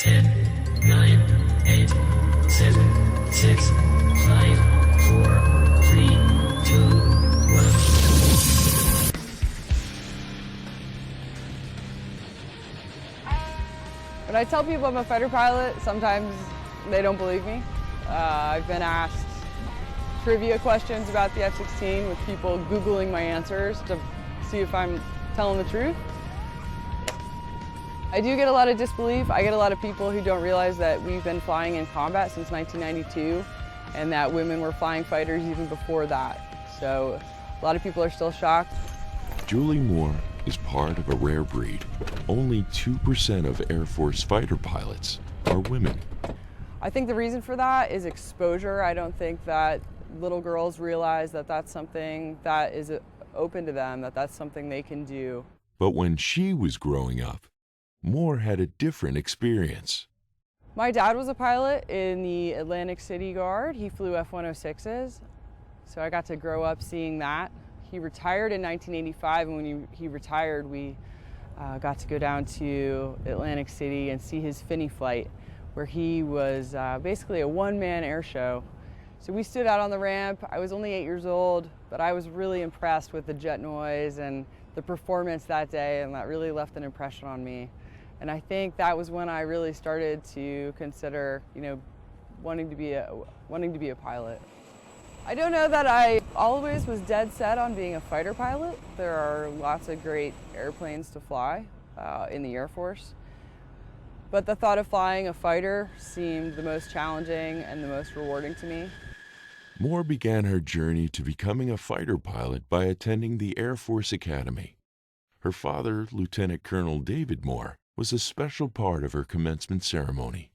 10, 9, 8, 7, 6, 5, 4, 3, 2, 1. When I tell people I'm a fighter pilot, sometimes they don't believe me. I've been asked trivia questions about the F-16 with people Googling my answers to see if I'm telling the truth. I do get a lot of disbelief. I get a lot of people who don't realize that we've been flying in combat since 1992 and that women were flying fighters even before that. So a lot of people are still shocked. Julie Moore is part of a rare breed. Only 2% of Air Force fighter pilots are women. I think the reason for that is exposure. I don't think that little girls realize that that's something that is open to them, that that's something they can do. But when she was growing up, Moore had a different experience. My dad was a pilot in the Atlantic City Guard. He flew F-106s, so I got to grow up seeing that. He retired in 1985, and when he retired, we got to go down to Atlantic City and see his Finney flight, where he was basically a one-man air show. So we stood out on the ramp. I was only 8 years old, but I was really impressed with the jet noise and the performance that day, and that really left an impression on me. And I think that was when I really started to consider, wanting to be a pilot. I don't know that I always was dead set on being a fighter pilot. There are lots of great airplanes to fly in the Air Force. But the thought of flying a fighter seemed the most challenging and the most rewarding to me. Moore began her journey to becoming a fighter pilot by attending the Air Force Academy. Her father, Lieutenant Colonel David Moore, was a special part of her commencement ceremony.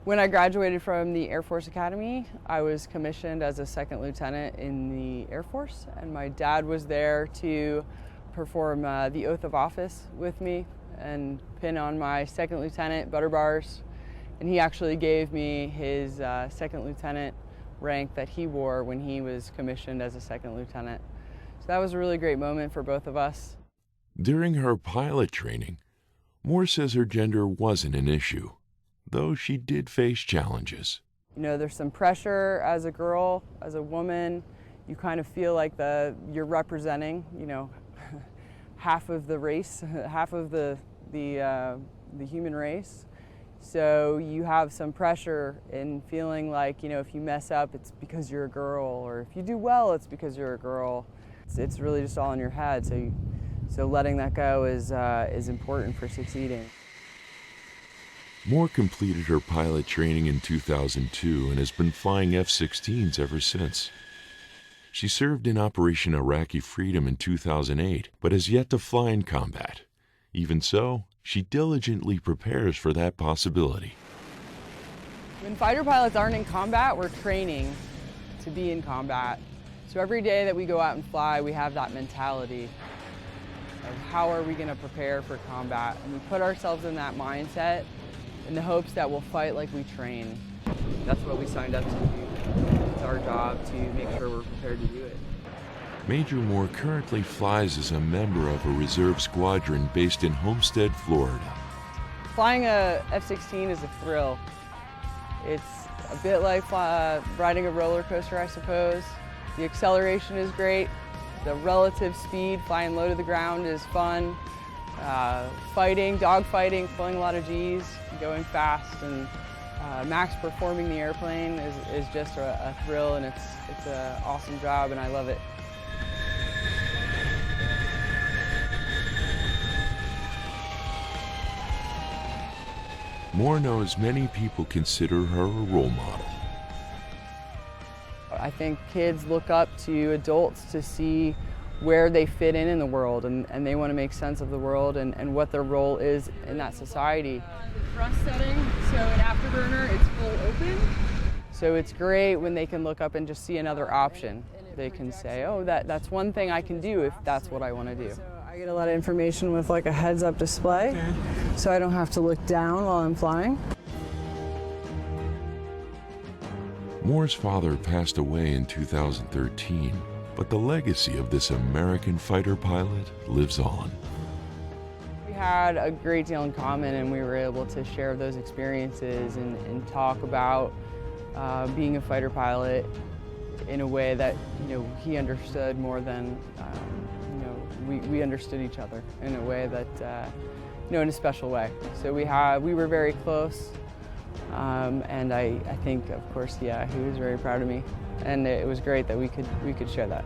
When I graduated from the Air Force Academy, I was commissioned as a second lieutenant in the Air Force, and my dad was there to perform the oath of office with me and pin on my second lieutenant butter bars. And he actually gave me his second lieutenant rank that he wore when he was commissioned as a second lieutenant. So that was a really great moment for both of us. During her pilot training, Moore says her gender wasn't an issue, though she did face challenges. There's some pressure as a girl, as a woman. You kind of feel like you're representing, half of the race, half of the human race. So you have some pressure in feeling like, if you mess up, it's because you're a girl, or if you do well, it's because you're a girl. It's really just all in your head. So letting that go is important for succeeding. Moore completed her pilot training in 2002 and has been flying F-16s ever since. She served in Operation Iraqi Freedom in 2008, but has yet to fly in combat. Even so, she diligently prepares for that possibility. When fighter pilots aren't in combat, we're training to be in combat. So every day that we go out and fly, we have that mentality of how are we going to prepare for combat. And we put ourselves in that mindset in the hopes that we'll fight like we train. That's what we signed up to do. It's our job to make sure we're prepared to do it. Major Moore currently flies as a member of a reserve squadron based in Homestead, Florida. Flying a F-16 is a thrill. It's a bit like riding a roller coaster, I suppose. The acceleration is great. The relative speed, flying low to the ground, is fun. Fighting, dog fighting, pulling a lot of G's, going fast, and Max performing the airplane is just a thrill, and it's an awesome job, and I love it. Moore knows many people consider her a role model. I think kids look up to adults to see where they fit in the world, and they want to make sense of the world and what their role is in that society. The thrust setting, so in Afterburner, it's full open. So it's great when they can look up and just see another option. They can say, oh, that's one thing I can do if that's what I want to do. So I get a lot of information with like a heads-up display, so I don't have to look down while I'm flying. Moore's father passed away in 2013, but the legacy of this American fighter pilot lives on. We had a great deal in common, and we were able to share those experiences and talk about being a fighter pilot in a way that he understood more than we understood each other in a way that in a special way. So we were very close, and I think, of course, yeah, he was very proud of me, and it was great that we could share that.